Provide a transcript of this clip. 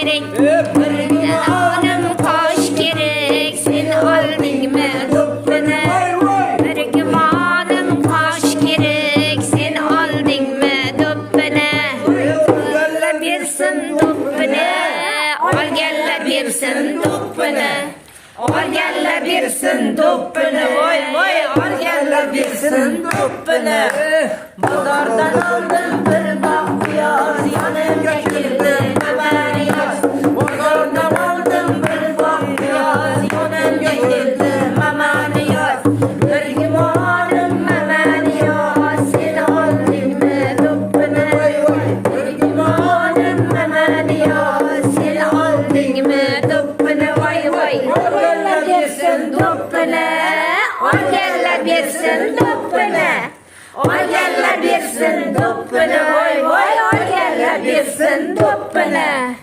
gerek. Bir hanım kaş gerek. Sen aldın mı dubbını? Bir hanım kaş gerek. Sen aldın mı dubbını? Gelle birsin dubbını. Al gelle birsin dubbını. Al gelle birsin dubbını. Vay vay al gelle birsin dubbını. Pazardan aldım bir bahtiyar. Yanımda girdi hemen yaz. Pazardan aldım bir bahtiyar. Yanımda girdi hemen yaz. Bir limanım hemen yaz. Sen aldın mı dubbını? Bir limanım hemen yaz. Sen aldın mı dubbını? Vay vay. Al gelle birsin dubbını. Al gelle birsin dubbını. Al gelle birsin dubbını. Vay vay al gelle birsin dubbını.